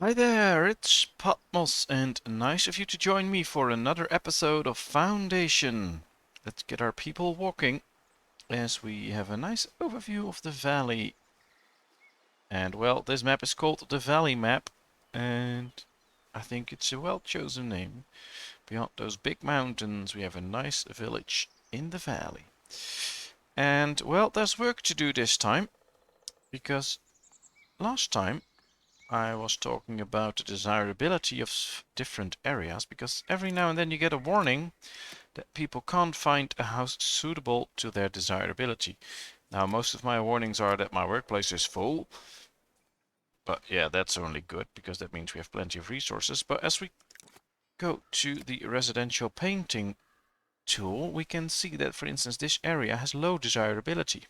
Hi there, it's Patmos, and nice of you to join me for another episode of Foundation. Let's get our people walking as we have a nice overview of the valley. And well, this map is called the Valley Map, and I think it's a well-chosen name. Beyond those big mountains, we have a nice village in the valley. And well, there's work to do this time, because last time I was talking about the desirability of different areas, because every now and then you get a warning that people can't find a house suitable to their desirability. Now, most of my warnings are that my workplace is full, but yeah, that's only good because that means we have plenty of resources. But as we go to the residential painting tool, we can see that, for instance, this area has low desirability.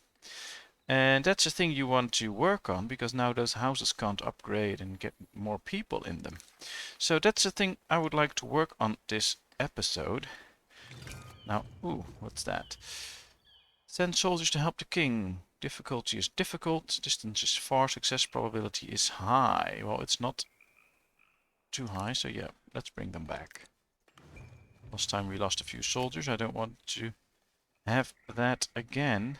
And that's a thing you want to work on, because now those houses can't upgrade and get more people in them. So that's the thing I would like to work on this episode. Now, ooh, what's that? Send soldiers to help the king. Difficulty is difficult, distance is far, success probability is high. Well, it's not too high, so yeah, let's bring them back. Last time we lost a few soldiers, I don't want to have that again.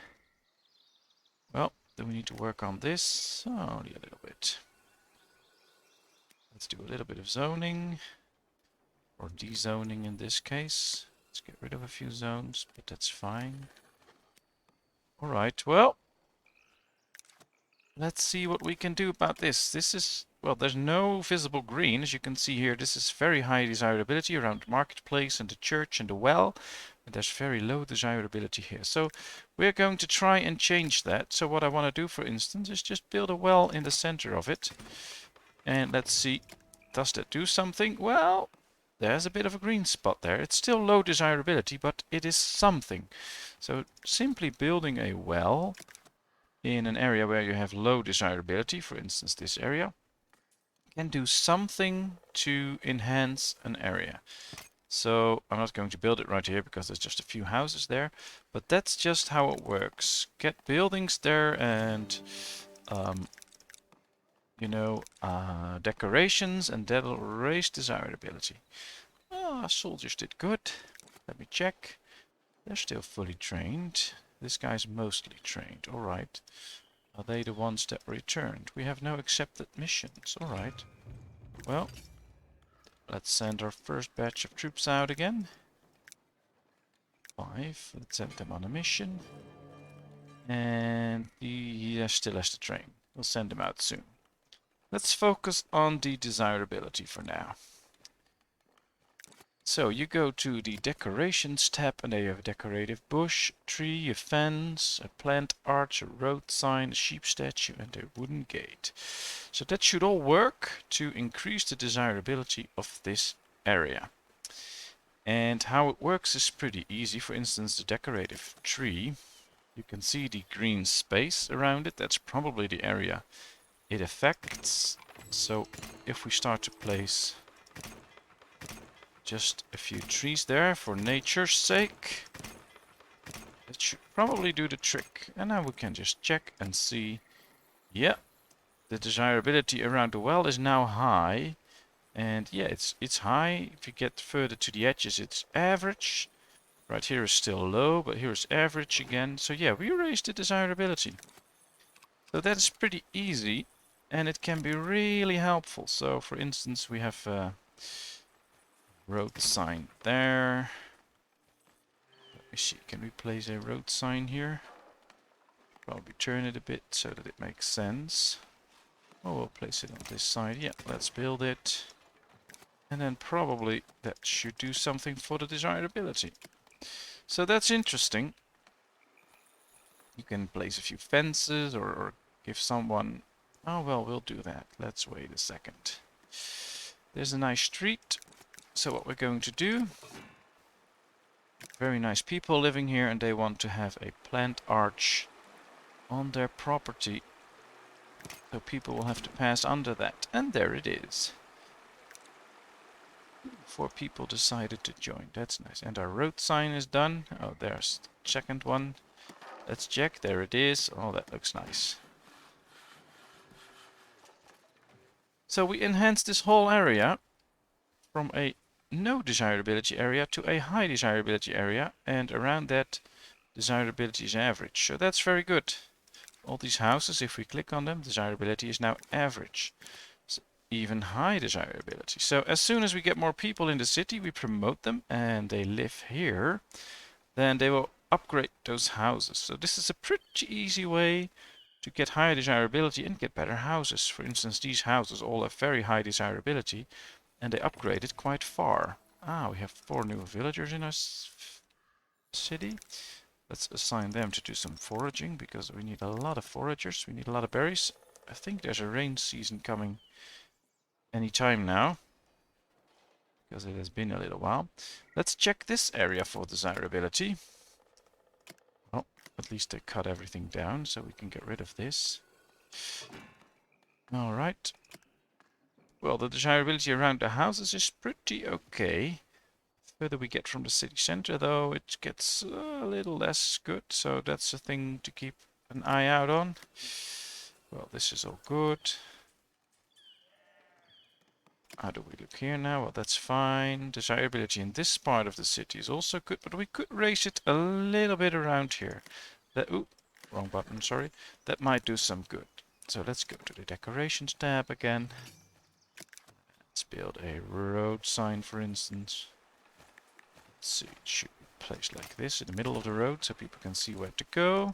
Well, then we need to work on this only a little bit. Let's do a little bit of zoning, or dezoning in this case. Let's get rid of a few zones, but that's fine. Alright, well, let's see what we can do about this. This is, well, there's no visible green, as you can see here. This is very high desirability around the marketplace and the church and the well. And there's very low desirability here. So we're going to try and change that. So what I want to do, for instance, is just build a well in the center of it. And let's see, does that do something? Well, there's a bit of a green spot there. It's still low desirability, but it is something. So simply building a well in an area where you have low desirability, for instance this area, can do something to enhance an area. So I'm not going to build it right here because there's just a few houses there, but that's just how it works. Get buildings there and decorations, and that'll raise desirability. Ah, soldiers did good. Let me check. They're still fully trained. This guy's mostly trained. Alright. Are they the ones that returned? We have no accepted missions. Alright. Well, let's send our first batch of troops out again. 5. Let's send them on a mission. And he still has to train. We'll send him out soon. Let's focus on the desirability for now. So you go to the decorations tab, and there you have a decorative bush, tree, a fence, a plant arch, a road sign, a sheep statue, and a wooden gate. So that should all work to increase the desirability of this area. And how it works is pretty easy. For instance, the decorative tree, you can see the green space around it. That's probably the area it affects. So if we start to place just a few trees there for nature's sake, that should probably do the trick. And now we can just check and see, yeah, the desirability around the well is now high. And yeah, it's high. If you get further to the edges, it's average. Right here is still low, but here is average again. So yeah, we raised the desirability. So that is pretty easy, and it can be really helpful. So for instance, we have a road sign there. Let me see, can we place a road sign here? Probably turn it a bit so that it makes sense. Oh, we'll place it on this side. Yeah, let's build it. And then probably that should do something for the desirability. So that's interesting. You can place a few fences or give someone... Oh, well, we'll do that. Let's wait a second. There's a nice street. So what we're going to do... Very nice people living here, and they want to have a plant arch on their property. So people will have to pass under that. And there it is. 4 people decided to join. That's nice. And our road sign is done. Oh, there's the second one. Let's check. There it is. Oh, that looks nice. So we enhanced this whole area from a no desirability area to a high desirability area, and around that desirability is average. So that's very good. All these houses, if we click on them, desirability is now average. So even high desirability. So as soon as we get more people in the city, we promote them and they live here, then they will upgrade those houses. So this is a pretty easy way to get higher desirability and get better houses. For instance, these houses all have very high desirability and they upgraded quite far. Ah, we have 4 new villagers in our city. Let's assign them to do some foraging because we need a lot of foragers. We need a lot of berries. I think there's a rain season coming any time now because it has been a little while. Let's check this area for desirability. Well, at least they cut everything down so we can get rid of this. Alright. Well, the desirability around the houses is pretty okay. The further we get from the city center, though, it gets a little less good, so that's a thing to keep an eye out on. Well, this is all good. How do we look here now? Well, that's fine. Desirability in this part of the city is also good, but we could raise it a little bit around here. That, ooh, wrong button, sorry. That might do some good. So let's go to the decorations tab again. Let's build a road sign, for instance. Let's see, it should be placed like this in the middle of the road so people can see where to go.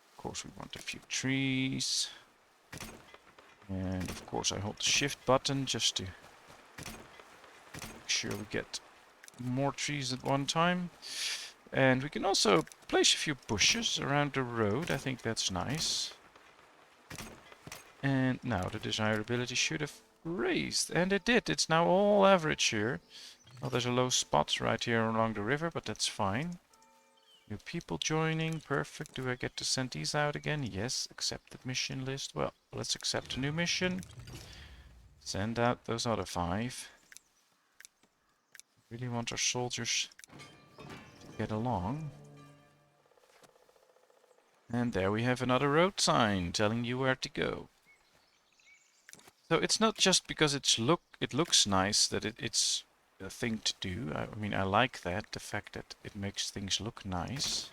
Of course, we want a few trees. And of course, I hold the shift button just to make sure we get more trees at one time. And we can also place a few bushes around the road. I think that's nice. And now the desirability should have raised. And it did. It's now all average here. Well, there's a low spot right here along the river, but that's fine. New people joining. Perfect. Do I get to send these out again? Yes. Accepted mission list. Well, let's accept a new mission. Send out those other 5. Really want our soldiers to get along. And there we have another road sign telling you where to go. So it's not just because it looks nice that it's a thing to do. I mean, I like that, the fact that it makes things look nice.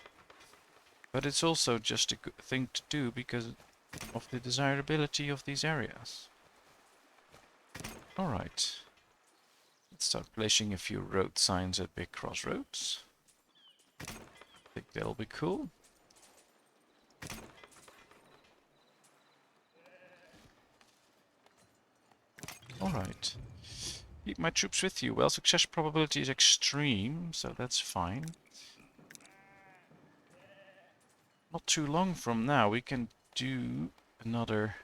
But it's also just a good thing to do because of the desirability of these areas. Alright. Let's start placing a few road signs at big crossroads. I think that'll be cool. Alright. Keep my troops with you. Well, success probability is extreme, so that's fine. Not too long from now, we can do another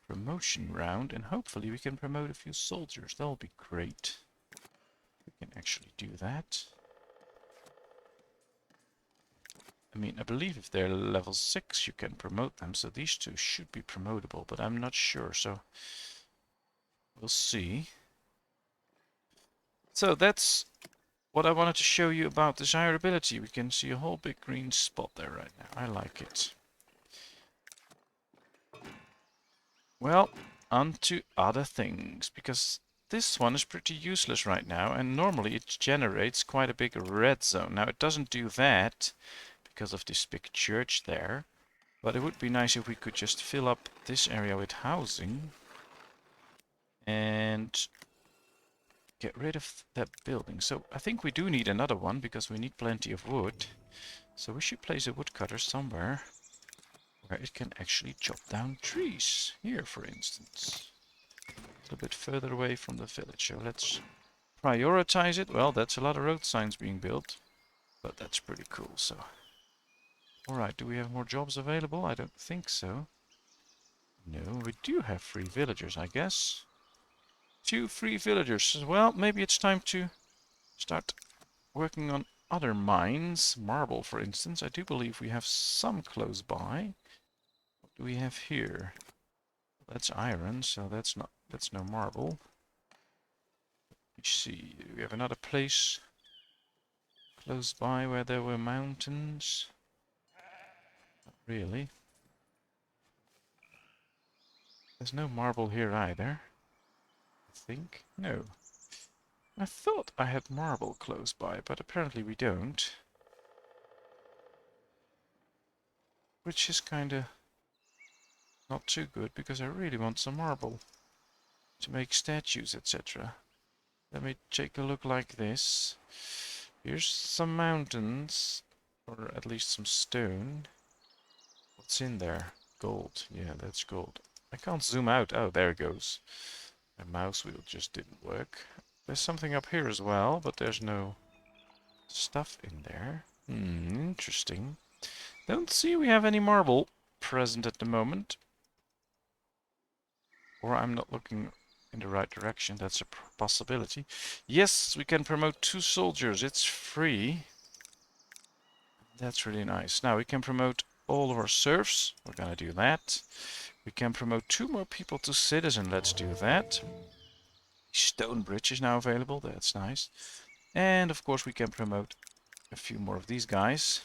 promotion round, and hopefully we can promote a few soldiers. That'll be great. We can actually do that. I mean, I believe if they're level 6, you can promote them, so these 2 should be promotable, but I'm not sure, so we'll see. So that's what I wanted to show you about desirability. We can see a whole big green spot there right now. I like it. Well, on to other things, because this one is pretty useless right now, and normally it generates quite a big red zone. Now, it doesn't do that because of this big church there, but it would be nice if we could just fill up this area with housing and get rid of that building. So I think we do need another one because we need plenty of wood. So we should place a woodcutter somewhere where it can actually chop down trees. Here, for instance. A little bit further away from the village. So let's prioritize it. Well, that's a lot of road signs being built, but that's pretty cool. So, alright, do we have more jobs available? I don't think so. No, we do have 3 villagers, I guess. 2 free villagers. Well, maybe it's time to start working on other mines. Marble, for instance. I do believe we have some close by. What do we have here? That's iron, so that's no marble. Let's see. We have another place close by where there were mountains. Not really. There's no marble here either. I think. No. I thought I had marble close by, but apparently we don't. Which is kinda not too good, because I really want some marble to make statues, etc. Let me take a look like this. Here's some mountains, or at least some stone. What's in there? Gold. Yeah, that's gold. I can't zoom out. Oh, there it goes. My mouse wheel just didn't work. There's something up here as well, but there's no stuff in there. Interesting. Don't see we have any marble present at the moment. Or I'm not looking in the right direction. That's a possibility. Yes, we can promote 2 soldiers. It's free. That's really nice. Now we can promote all of our serfs. We're gonna do that. We can promote 2 more people to citizen. Let's do that. Stone Bridge is now available. That's nice. And of course we can promote a few more of these guys.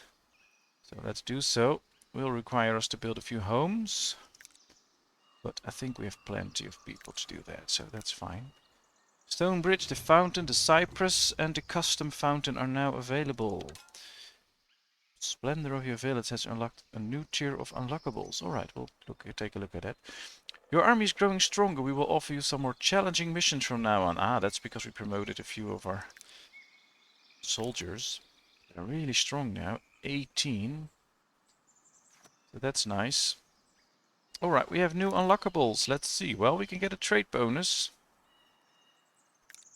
So let's do so. Will require us to build a few homes. But I think we have plenty of people to do that, so that's fine. Stone Bridge, the fountain, the cypress, and the custom fountain are now available. Splendor of your village has unlocked a new tier of unlockables. Alright, we'll take a look at that. Your army is growing stronger. We will offer you some more challenging missions from now on. Ah, that's because we promoted a few of our soldiers. They're really strong now. 18. So that's nice. Alright, we have new unlockables. Let's see. Well, we can get a trade bonus.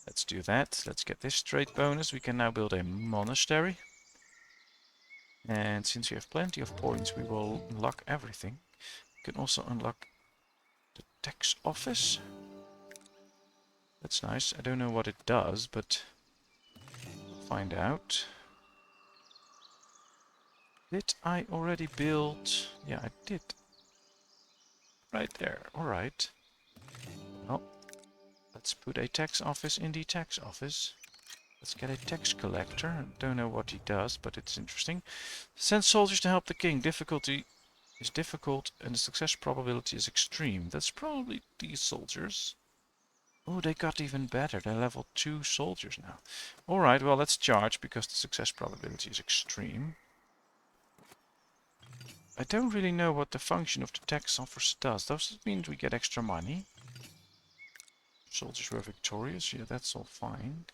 Let's do that. Let's get this trade bonus. We can now build a monastery. And since we have plenty of points, we will unlock everything. We can also unlock the tax office. That's nice. I don't know what it does, but we'll find out. Did I already build? Yeah, I did. Right there. Alright. Well, let's put a tax office in the tax office. Let's get a tax collector. Don't know what he does, but it's interesting. Send soldiers to help the king. Difficulty is difficult and the success probability is extreme. That's probably these soldiers. Oh, they got even better. They're level 2 soldiers now. Alright, well, let's charge because the success probability is extreme. I don't really know what the function of the tax office does. Does it mean we get extra money? Soldiers were victorious. Yeah, that's all fine.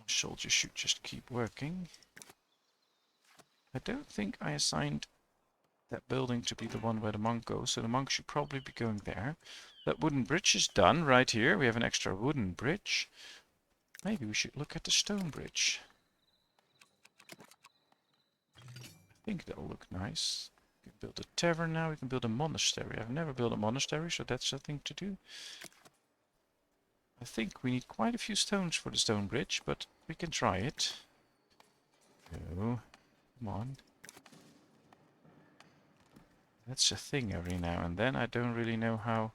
Soldiers should just keep working. I don't think I assigned that building to be the one where the monk goes, so the monk should probably be going there. That wooden bridge is done right here. We have an extra wooden bridge. Maybe we should look at the stone bridge. I think that'll look nice. We can build a tavern now. We can build a monastery. I've never built a monastery, so that's a thing to do. I think we need quite a few stones for the stone bridge, but we can try it. Oh, come on. That's a thing every now and then. I don't really know how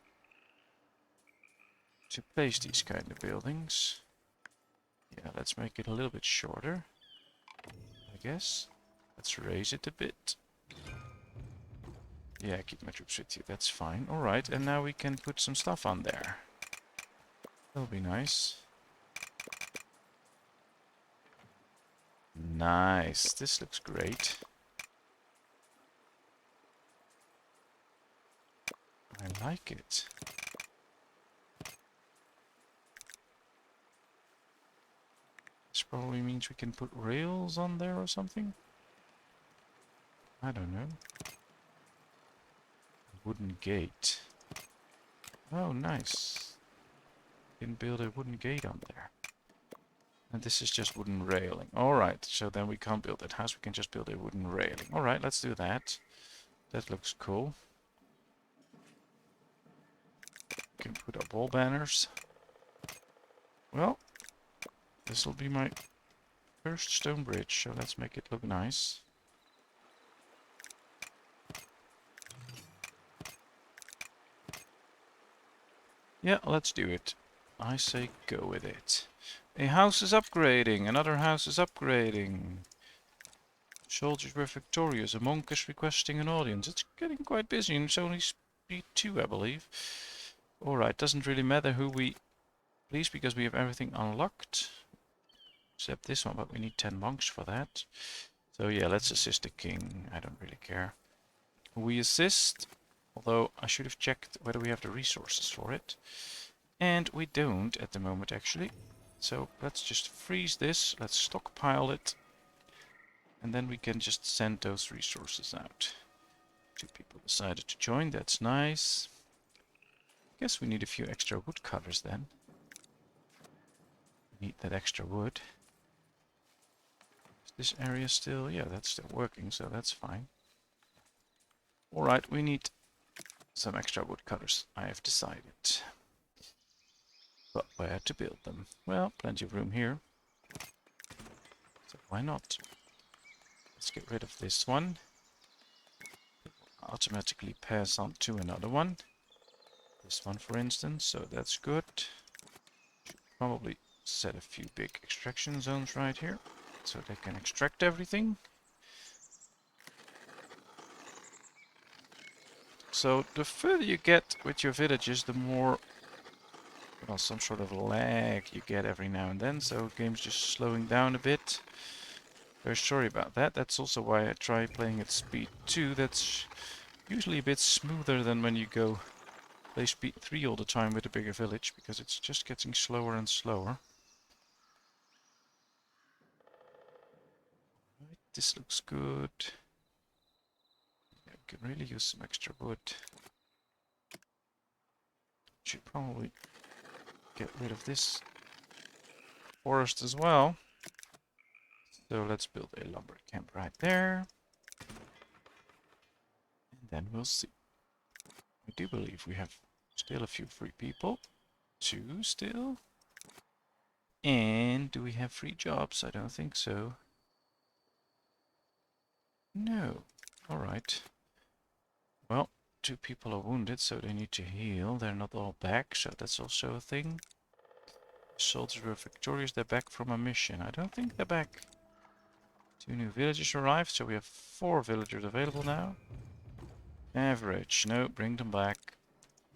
to place these kind of buildings. Yeah, let's make it a little bit shorter, I guess. Let's raise it a bit. Yeah, keep my troops with you. That's fine. Alright, and now we can put some stuff on there. That'll be nice. Nice. This looks great. I like it. This probably means we can put rails on there or something. I don't know. Wooden gate. Oh, nice. Can build a wooden gate on there. And this is just wooden railing. Alright, so then we can't build that house, we can just build a wooden railing. Alright, let's do that. That looks cool. We can put up wall banners. Well, this will be my first stone bridge, so let's make it look nice. Yeah, let's do it. I say go with it. A house is upgrading, another house is upgrading. Soldiers were victorious. A monk is requesting an audience. It's getting quite busy and it's only speed 2, I believe. Alright, doesn't really matter who we please because we have everything unlocked. Except this one, but we need 10 monks for that. So yeah, let's assist the king. I don't really care. We assist, although I should have checked whether we have the resources for it. And we don't at the moment, actually. So let's just freeze this, let's stockpile it, and then we can just send those resources out. 2 people decided to join, that's nice. Guess we need a few extra woodcutters then. We need that extra wood. Is this area still? Yeah, that's still working, so that's fine. Alright, we need some extra woodcutters, I have decided. But where to build them? Well, plenty of room here. So why not? Let's get rid of this one. Automatically pass on to another one. This one, for instance, so that's good. Should probably set a few big extraction zones right here, so they can extract everything. So the further you get with your villages, the more, well, some sort of lag you get every now and then, so the game's just slowing down a bit. Very sorry about that. That's also why I try playing at speed 2. That's usually a bit smoother than when you go play speed 3 all the time with a bigger village, because it's just getting slower and slower. Right, this looks good. Yeah, we can really use some extra wood. Should probably get rid of this forest as well. So let's build a lumber camp right there. And then we'll see. I do believe we have still a few free people. 2 still. And do we have free jobs? I don't think so. No. Alright. Well, 2 people are wounded, so they need to heal. They're not all back, so that's also a thing. Soldiers were victorious. They're back from a mission. I don't think they're back. 2 new villagers arrived, so we have 4 villagers available now. Average. No, bring them back.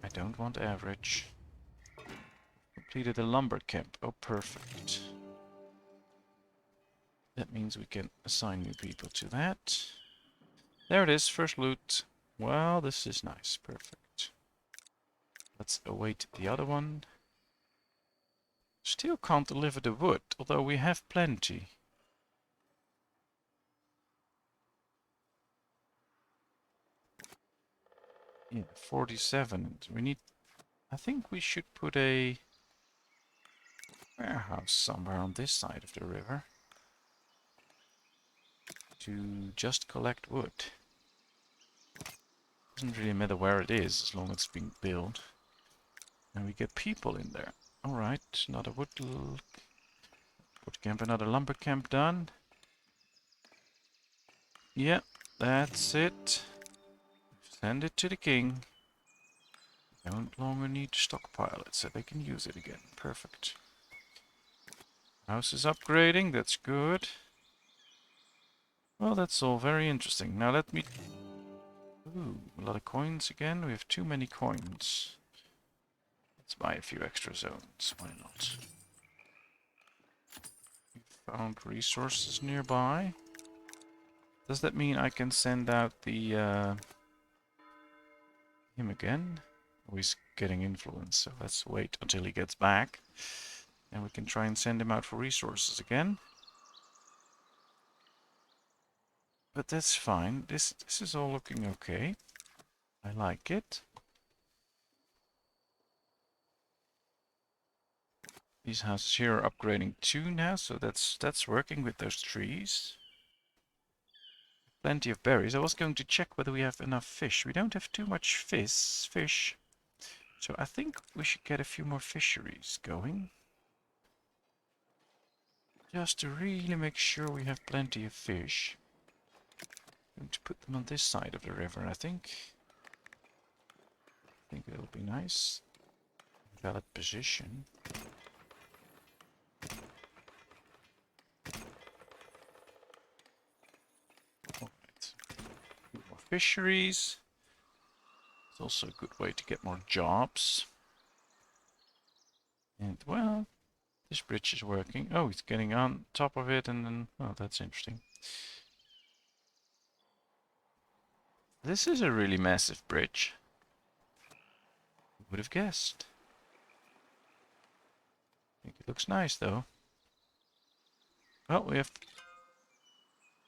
I don't want average. Completed a lumber camp. Oh, perfect. That means we can assign new people to that. There it is, first loot. Well, this is nice. Perfect. Let's await the other one. Still can't deliver the wood, although we have plenty. Yeah, 47. We need... I think we should put a warehouse somewhere on this side of the river to just collect wood. Doesn't really matter where it is, as long as it's being built. And we get people in there. Alright, another wood camp, another lumber camp done. Yeah, that's it. Send it to the king. Don't longer need to stockpile it, so they can use it again. Perfect. House is upgrading, that's good. Well, that's all very interesting. Now let me... Ooh, a lot of coins again. We have too many coins. Let's buy a few extra zones. Why not? We found resources nearby. Does that mean I can send out the him again? Oh, he's getting influence, so let's wait until he gets back. And we can try and send him out for resources again. But that's fine. This is all looking okay. I like it. These houses here are upgrading too now, so that's working with those trees. Plenty of berries. I was going to check whether we have enough fish. We don't have too much fish. So I think we should get a few more fisheries going. Just to really make sure we have plenty of fish. I'm going to put them on this side of the river, I think. I think it'll be nice. Valid position. fisheries. It's also a good way to get more jobs. And, well, this bridge is working. Oh, it's getting on top of it and then... Oh, that's interesting. This is a really massive bridge. Who would have guessed? I think it looks nice, though. Well, we have...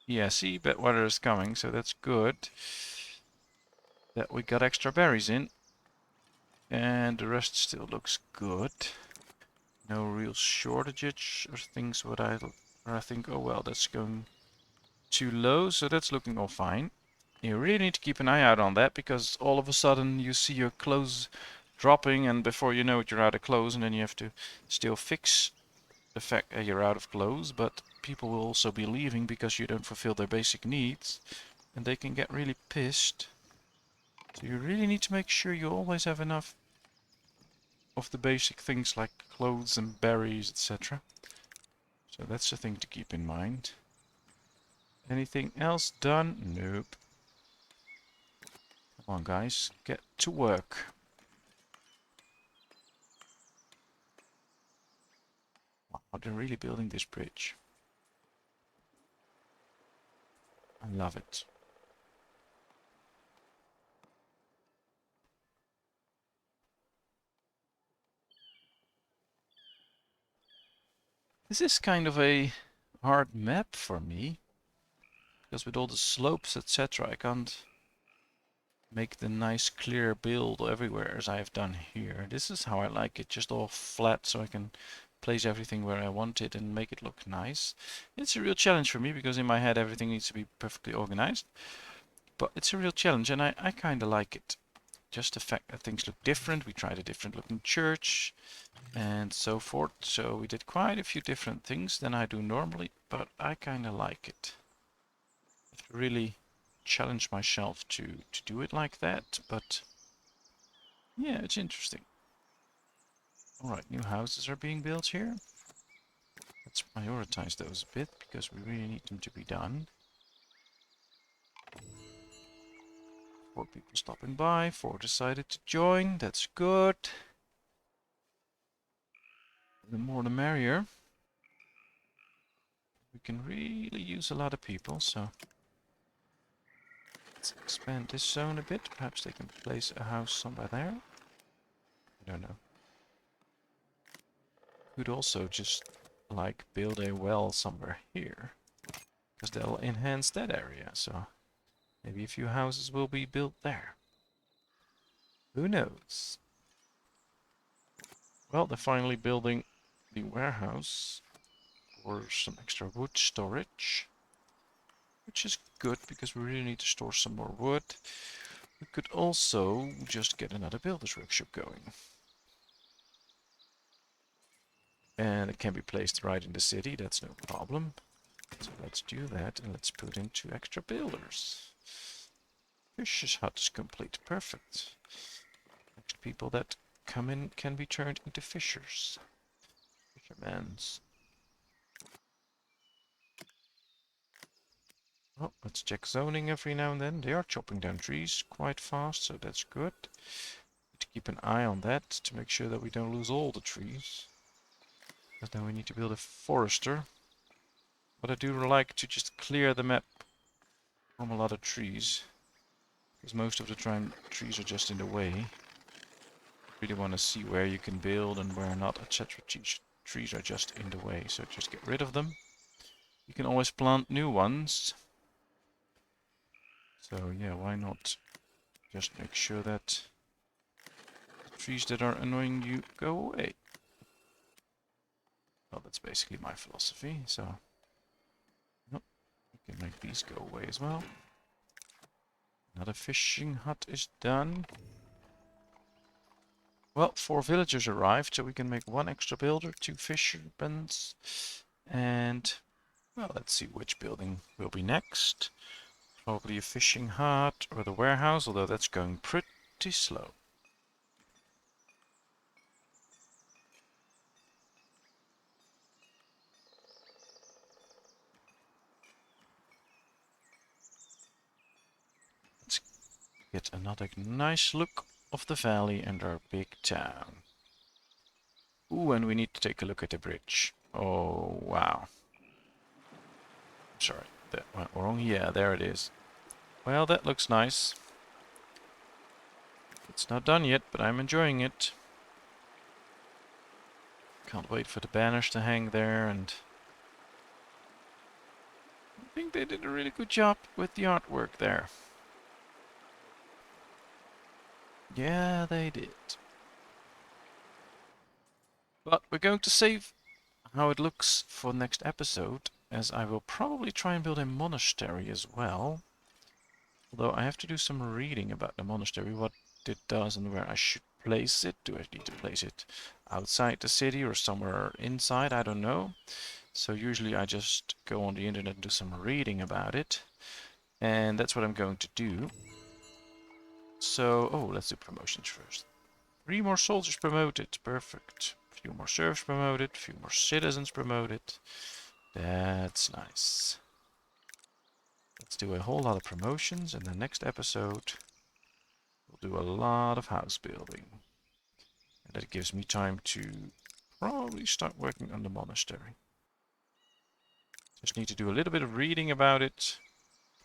Yeah, see, bad weather is coming, so that's good. That we got extra berries in. And the rest still looks good. No real shortages or things what I think, oh well, that's going too low, so that's looking all fine. You really need to keep an eye out on that, because all of a sudden you see your clothes dropping, and before you know it you're out of clothes, and then you have to still fix the fact that you're out of clothes, but people will also be leaving because you don't fulfill their basic needs, and they can get really pissed. So you really need to make sure you always have enough of the basic things like clothes and berries, etc. So that's the thing to keep in mind. Anything else done? Nope. Come on, guys, get to work. Wow, they're really building this bridge. I love it. This is kind of a hard map for me, because with all the slopes, etc., I can't make the nice clear build everywhere as I've done here. This is how I like it, just all flat, so I can place everything where I want it and make it look nice. It's a real challenge for me, because in my head everything needs to be perfectly organized. But it's a real challenge, and I kind of like it. Just the fact that things look different. We tried a different looking church and so forth. So we did quite a few different things than I do normally, but I kind of like it. I have to really challenge myself to do it like that, but yeah, it's interesting. Alright, new houses are being built here. Let's prioritize those a bit, because we really need them to be done. 4 people stopping by, 4 decided to join, that's good. The more the merrier. We can really use a lot of people, so let's expand this zone a bit. Perhaps they can place a house somewhere there. I don't know. Could also just like build a well somewhere here, because they'll enhance that area, so maybe a few houses will be built there. Who knows? Well, they're finally building the warehouse for some extra wood storage, which is good because we really need to store some more wood. We could also just get another builder's workshop going. And it can be placed right in the city, that's no problem. So let's do that, and let's put in 2 extra builders. Fisher's hut is complete, perfect. Next people that come in can be turned into fishers. Fishermen's. Oh, let's check zoning every now and then. They are chopping down trees quite fast, so that's good. Need to keep an eye on that to make sure that we don't lose all the trees. Because then we need to build a forester. But I do like to just clear the map from a lot of trees, because most of the time trees are just in the way. You really want to see where you can build and where not, etc. Trees are just in the way, so just get rid of them. You can always plant new ones. So yeah, why not just make sure that the trees that are annoying you go away. Well, that's basically my philosophy, so nope, we can make these go away as well. Another fishing hut is done. Well, 4 villagers arrived, so we can make 1 extra builder, 2 fishermen, and, well, let's see which building will be next. Probably a fishing hut or the warehouse, although that's going pretty slow. Let's Get another nice look of the valley and our big town. Ooh, and we need to take a look at the bridge. Oh, wow. Sorry, that went wrong. Yeah, there it is. Well, that looks nice. It's not done yet, but I'm enjoying it. Can't wait for the banners to hang there, and I think they did a really good job with the artwork there. Yeah, they did. But we're going to save how it looks for next episode, as I will probably try and build a monastery as well. Although I have to do some reading about the monastery, what it does and where I should place it. Do I need to place it outside the city or somewhere inside? I don't know. So usually I just go on the internet and do some reading about it. And that's what I'm going to do. So, oh, let's do promotions first. 3 more soldiers promoted. Perfect. A few more serfs promoted. A few more citizens promoted. That's nice. Let's do a whole lot of promotions. In the next episode, we'll do a lot of house building. And that gives me time to probably start working on the monastery. Just need to do a little bit of reading about it,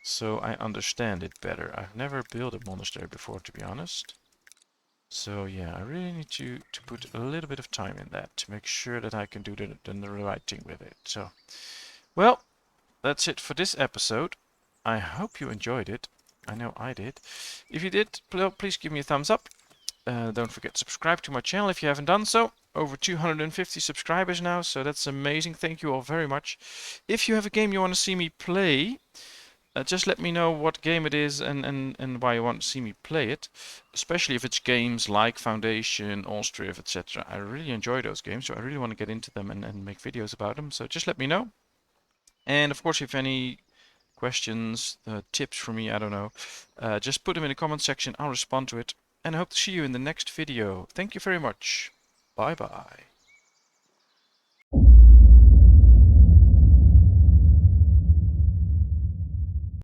so I understand it better. I've never built a monastery before, to be honest. So yeah, I really need to put a little bit of time in that to make sure that I can do the right thing with it. So, well, that's it for this episode. I hope you enjoyed it. I know I did. If you did, please give me a thumbs up. Don't forget to subscribe to my channel if you haven't done so. Over 250 subscribers now, so that's amazing. Thank you all very much. If you have a game you want to see me play, just let me know what game it is and why you want to see me play it. Especially if it's games like Foundation, Allstriv, etc. I really enjoy those games, so I really want to get into them and make videos about them. So just let me know. And of course, if any questions, tips for me, I don't know, just put them in the comment section. I'll respond to it. And I hope to see you in the next video. Thank you very much. Bye bye.